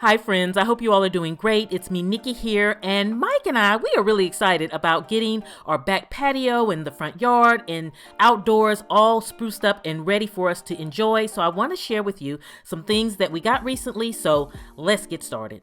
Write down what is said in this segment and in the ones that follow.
Hi friends, I hope you all are doing great. It's me, Nikki here, and Mike and I, we are really excited about getting our back patio and the front yard and outdoors all spruced up and ready for us to enjoy. So I want to share with you some things that we got recently, so let's get started.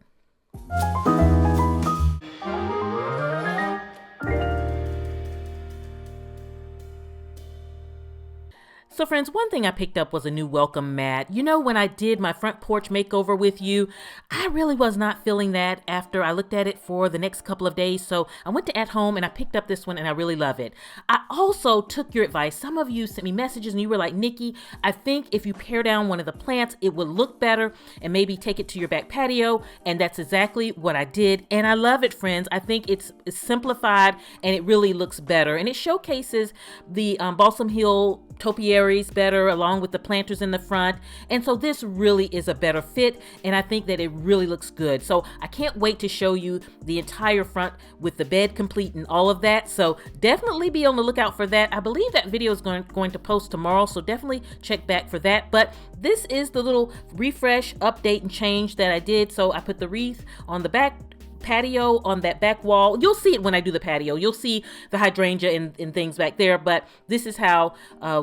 So friends, one thing I picked up was a new welcome mat. You know, when I did my front porch makeover with you, I really was not feeling that after I looked at it for the next couple of days. So I went to At Home and I picked up this one and I really love it. I also took your advice. Some of you sent me messages and you were like, Nikki, I think if you pare down one of the plants, it would look better and maybe take it to your back patio. And that's exactly what I did. And I love it, friends. I think it's simplified and it really looks better. And it showcases the Balsam Hill topiaries better along with the planters in the front, and so this really is a better fit, and I think that it really looks good. So I can't wait to show you the entire front with the bed complete and all of that, so definitely be on the lookout for that. I believe that video is going to post tomorrow, so definitely check back for that. But this is the little refresh, update, and change that I did. So I put the wreath on the back patio on that back wall. You'll see it when I do the patio. You'll see the hydrangea and things back there, but this is how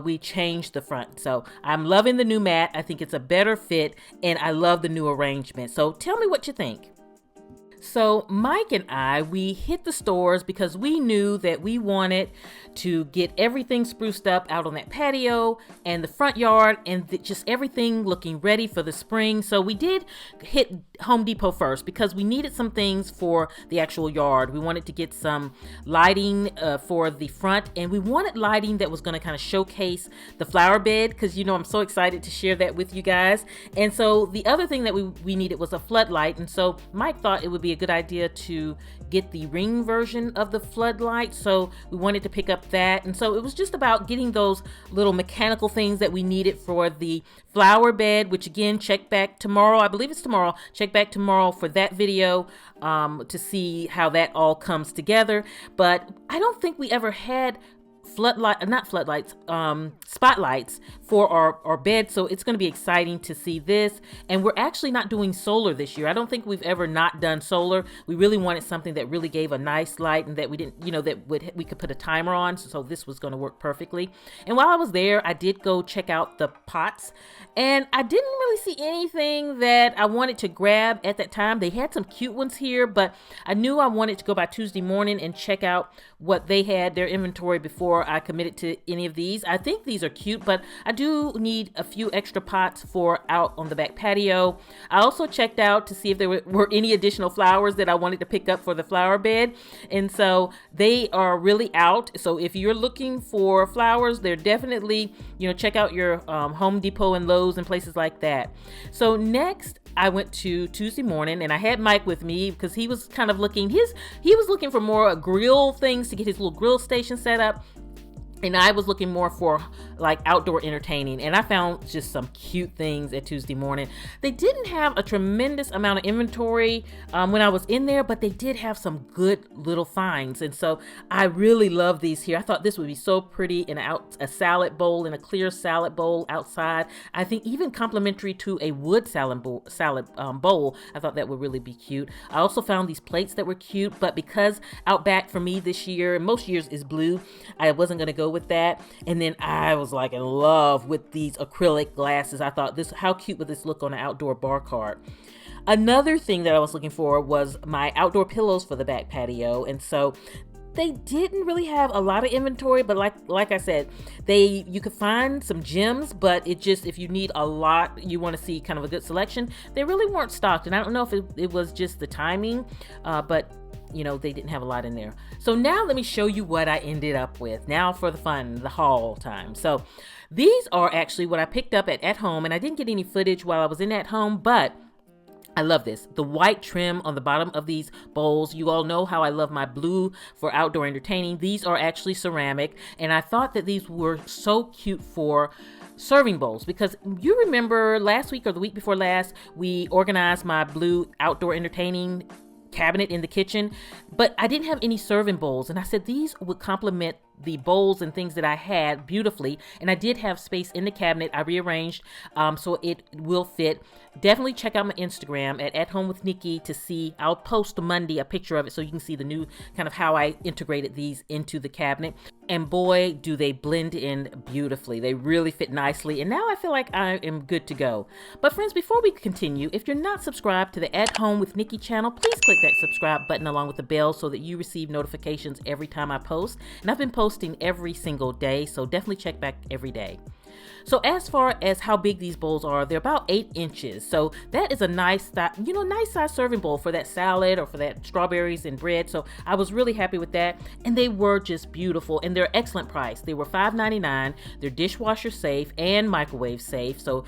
we changed the front. So I'm loving the new mat. I think it's a better fit and I love the new arrangement. So tell me what you think. So Mike and I, we hit the stores because we knew that we wanted to get everything spruced up out on that patio and the front yard and just everything looking ready for the spring. So we did hit Home Depot first because we needed some things for the actual yard. We wanted to get some lighting for the front, and we wanted lighting that was going to kind of showcase the flower bed because, you know, I'm so excited to share that with you guys. And so the other thing that we needed was a floodlight, and so Mike thought it would be a good idea to get the ring version of the floodlight, so we wanted to pick up that. And so it was just about getting those little mechanical things that we needed for the flower bed, which again, check back tomorrow. I believe it's tomorrow. Check back tomorrow for that video to see how that all comes together. But I don't think we ever had spotlights for our bed, so it's going to be exciting to see this. And we're actually not doing solar this year. I don't think we've ever not done solar. We really wanted something that really gave a nice light and that we didn't, you know, that we could put a timer on, so this was going to work perfectly. And while I was there, I did go check out the pots, and I didn't really see anything that I wanted to grab at that time. They had some cute ones here, but I knew I wanted to go by Tuesday morning and check out what they had, their inventory, before I committed to any of these. I think these are cute, but I do need a few extra pots for out on the back patio. I also checked out to see if there were any additional flowers that I wanted to pick up for the flower bed, and so they are really out. So if you're looking for flowers, they're definitely, you know, check out your Home Depot and Lowe's and places like that. So next, I went to Tuesday morning and I had Mike with me because he was kind of looking, he was looking for more grill things to get his little grill station set up. And I was looking more for like outdoor entertaining, and I found just some cute things at Tuesday morning. They didn't have a tremendous amount of inventory when I was in there, but they did have some good little finds. And so I really love these here. I thought this would be so pretty in a salad bowl, in a clear salad bowl outside. I think even complimentary to a wood salad bowl. I thought that would really be cute. I also found these plates that were cute, but because out back for me this year, and most years is blue, I wasn't going to go with that. And then I was like in love with these acrylic glasses. I thought, how cute would this look on an outdoor bar cart? Another thing that I was looking for was my outdoor pillows for the back patio. And so they didn't really have a lot of inventory, but like I said, you could find some gems, but it just, if you need a lot, you want to see kind of a good selection, they really weren't stocked. And I don't know if it was just the timing, but you know, they didn't have a lot in there. So now let me show you what I ended up with. Now for the fun, the haul time. So these are actually what I picked up at Home, and I didn't get any footage while I was in At Home, but I love this. The white trim on the bottom of these bowls. You all know how I love my blue for outdoor entertaining. These are actually ceramic, and I thought that these were so cute for serving bowls, because you remember last week or the week before last, we organized my blue outdoor entertaining cabinet in the kitchen, but I didn't have any serving bowls, and I said these would complement the bowls and things that I had beautifully, and I did have space in the cabinet. I rearranged so it will fit. Definitely check out my Instagram at AtHomeWithNikki to see. I'll post Monday a picture of it so you can see the new kind of how I integrated these into the cabinet. And boy, do they blend in beautifully. They really fit nicely. And now I feel like I am good to go. But friends, before we continue, if you're not subscribed to the At Home with Nikki channel, please click that subscribe button along with the bell so that you receive notifications every time I post. And I've been posting every single day, so definitely check back every day. So as far as how big these bowls are, they're about 8 inches. So that is a nice size serving bowl for that salad or for that strawberries and bread. So I was really happy with that. And they were just beautiful, and they're excellent price. They were $5.99. They're dishwasher safe and microwave safe. So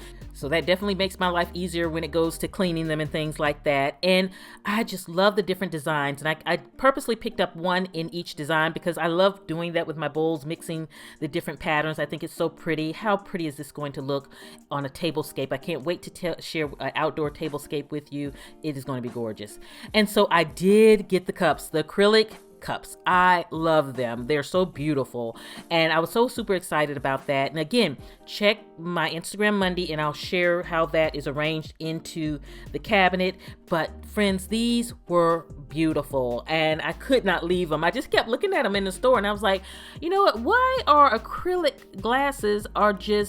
that definitely makes my life easier when it goes to cleaning them and things like that. And I just love the different designs. And I purposely picked up one in each design because I love doing that with my bowls, mixing the different patterns. I think it's so pretty. How pretty is this going to look on a tablescape? I can't wait to share an outdoor tablescape with you. It is going to be gorgeous. And so I did get the cups, the acrylic cups. I love them. They're so beautiful. And I was so super excited about that. And again, check my Instagram Monday and I'll share how that is arranged into the cabinet. But friends, these were beautiful and I could not leave them. I just kept looking at them in the store and I was like, you know what? Why are acrylic glasses are they're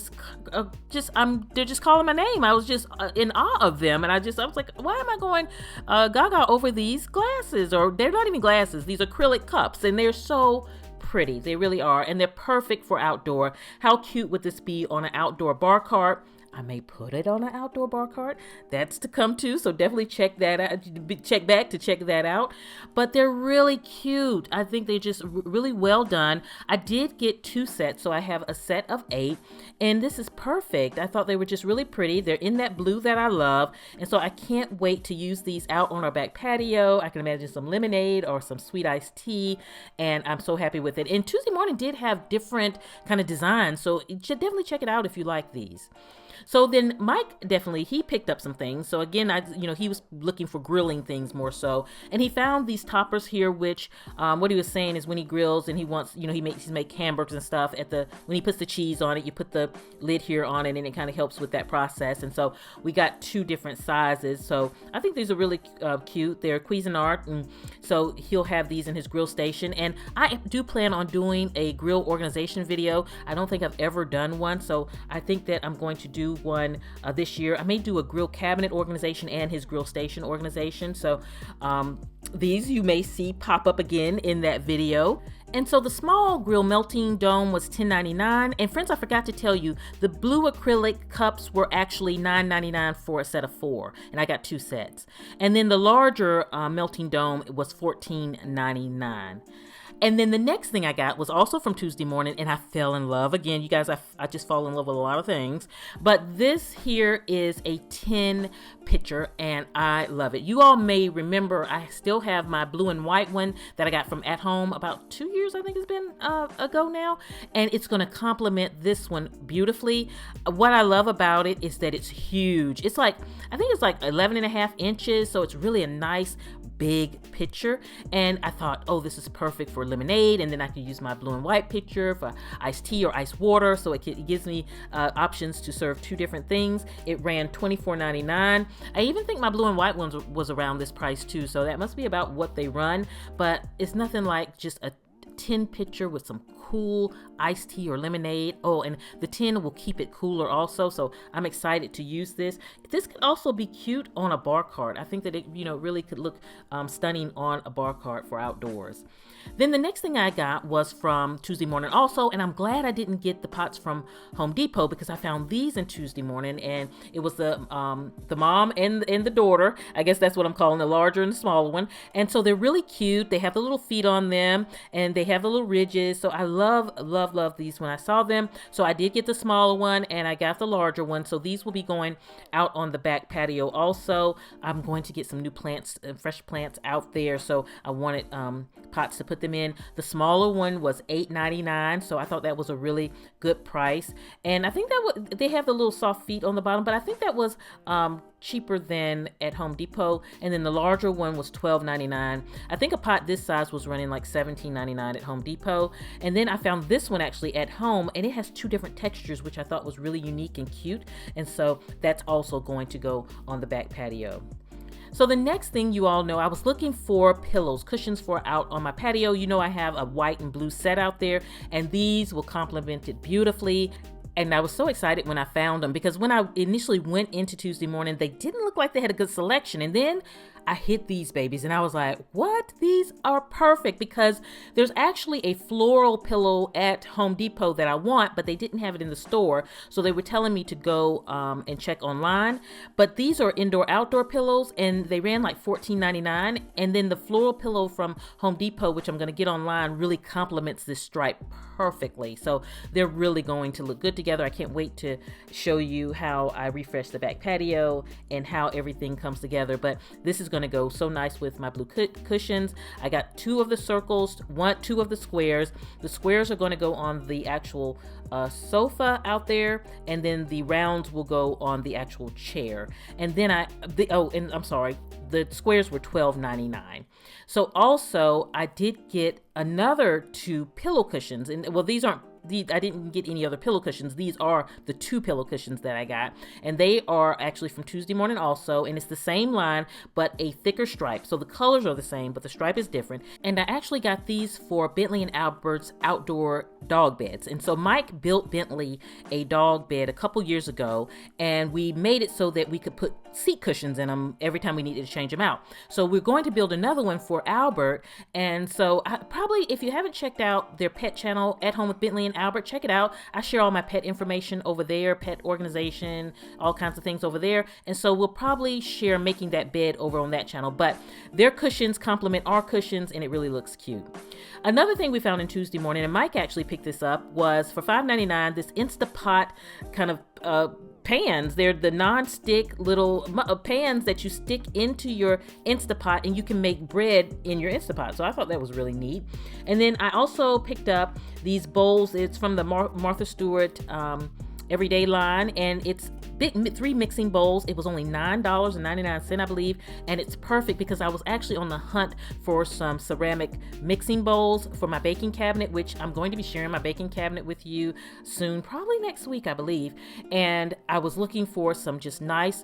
just calling my name. I was just in awe of them. And I was like, why am I going gaga over these glasses? Or they're not even glasses. These acrylic cups, and they're so pretty. They really are, and they're perfect for outdoor. How cute would this be on an outdoor bar cart? I may put it on an outdoor bar cart. That's to come too, so definitely check that out. Check back to check that out. But they're really cute. I think they're just really well done. I did get 2 sets, so I have a set of 8, and this is perfect. I thought they were just really pretty. They're in that blue that I love, and so I can't wait to use these out on our back patio. I can imagine some lemonade or some sweet iced tea, and I'm so happy with it. And Tuesday Morning did have different kind of designs, so you should definitely check it out if you like these. So then Mike he picked up some things. So again, he was looking for grilling things more so. And he found these toppers here, which what he was saying is when he grills and he wants, he make hamburgers and stuff when he puts the cheese on it, you put the lid here on it and it kind of helps with that process. And so we got 2 different sizes. So I think these are really cute. They're Cuisinart. And so he'll have these in his grill station. And I do plan on doing a grill organization video. I don't think I've ever done one. So I think that I'm going to do one this year. I may do a grill cabinet organization and his grill station organization. So these you may see pop up again in that video. And so the small grill melting dome was $10.99. And friends, I forgot to tell you, the blue acrylic cups were actually $9.99 for a set of 4. And I got 2 sets. And then the larger melting dome was $14.99. And then the next thing I got was also from Tuesday Morning, and I fell in love. Again, you guys, I just fall in love with a lot of things. But this here is a tin pitcher, and I love it. You all may remember I still have my blue and white one that I got from At Home about 2 years, I think it's been ago now. And it's going to complement this one beautifully. What I love about it is that it's huge. It's like, I think it's like 11.5 inches, so it's really a nice big pitcher. And I thought, oh, this is perfect for lemonade, and then I can use my blue and white pitcher for iced tea or iced water. So it gives me options to serve 2 different things. It ran $24.99. I even think my blue and white ones was around this price too, so that must be about what they run. But it's nothing like just a tin pitcher with some cool iced tea or lemonade. Oh, and the tin will keep it cooler also, so I'm excited to use this. This could also be cute on a bar cart. I think that it really could look stunning on a bar cart for outdoors. Then the next thing I got was from Tuesday Morning also, and I'm glad I didn't get the pots from Home Depot because I found these in Tuesday Morning, and it was the mom and the daughter. I guess that's what I'm calling the larger and the smaller one. And so they're really cute. They have the little feet on them, and they have the little ridges. So I love these when I saw them. So I did get the smaller one, and I got the larger one. So these will be going out on the back patio also. I'm going to get some new plants, fresh plants out there. So I wanted pots to put them in. The smaller one was $8.99, so I thought that was a really good price. And I think that they have the little soft feet on the bottom, but I think that was cheaper than at Home Depot, and then the larger one was $12.99. I think a pot this size was running like $17.99 at Home Depot. And then I found this one actually at home, and it has two different textures, which I thought was really unique and cute, and so that's also going to go on the back patio. So the next thing, you all know, I was looking for pillows, cushions for out on my patio. You know, I have a white and blue set out there, and these will complement it beautifully. And I was so excited when I found them, because when I initially went into Tuesday morning, they didn't look like they had a good selection. And then I hit these babies and I was like, what? These are perfect, because there's actually a floral pillow at Home Depot that I want, but they didn't have it in the store. So they were telling me to go and check online. But these are indoor-outdoor pillows, and they ran like $14.99. And then the floral pillow from Home Depot, which I'm going to get online, really complements this stripe perfectly. So they're really going to look good together. I can't wait to show you how I refresh the back patio and how everything comes together. But this is going to go so nice with my blue cushions. I got 2 of the circles, 2 of the squares. The squares are going to go on the actual sofa out there, and then the rounds will go on the actual chair. And then I'm sorry, the squares were $12.99. So also I did get another 2 pillow cushions, and well, I didn't get any other pillow cushions. These are the 2 pillow cushions that I got, and they are actually from Tuesday morning also, and it's the same line but a thicker stripe. So the colors are the same, but the stripe is different. And I actually got these for Bentley and Albert's outdoor dog beds. And so Mike built Bentley a dog bed a couple years ago, and we made it so that we could put seat cushions in them every time we needed to change them out. So we're going to build another one for Albert. And so probably, if you haven't checked out their pet channel, At Home with Bentley and Albert, check it out. I share all my pet information over there, pet organization, all kinds of things over there. And so we'll probably share making that bed over on that channel. But their cushions complement our cushions, and it really looks cute. Another thing we found in Tuesday morning, and Mike actually picked this up, was for $5.99, this Instapot kind of pans. They're the non-stick little pans that you stick into your Instapot, and you can make bread in your Instapot. So I thought that was really neat. And then I also picked up these bowls. It's from the Martha Stewart everyday line, and it's 3 mixing bowls. It was only $9.99, I believe, and it's perfect because I was actually on the hunt for some ceramic mixing bowls for my baking cabinet, which I'm going to be sharing my baking cabinet with you soon, probably next week, I believe. And I was looking for some just nice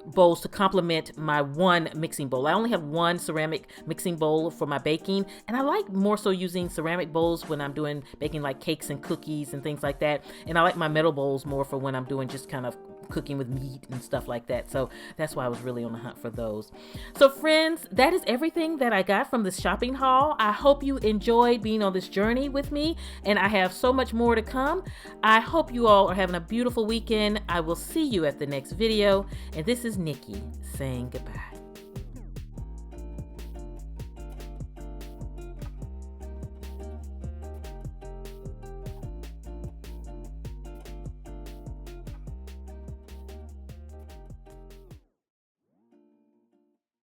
bowls to complement my one mixing bowl. I only have one ceramic mixing bowl for my baking, and I like more so using ceramic bowls when I'm doing baking like cakes and cookies and things like that. And I like my metal bowls more for when I'm doing just kind of cooking with meat and stuff like that. So that's why I was really on the hunt for those. So friends, that is everything that I got from this shopping haul. I hope you enjoyed being on this journey with me, and I have so much more to come. I hope you all are having a beautiful weekend. I will see you at the next video, and this is Nikki saying goodbye.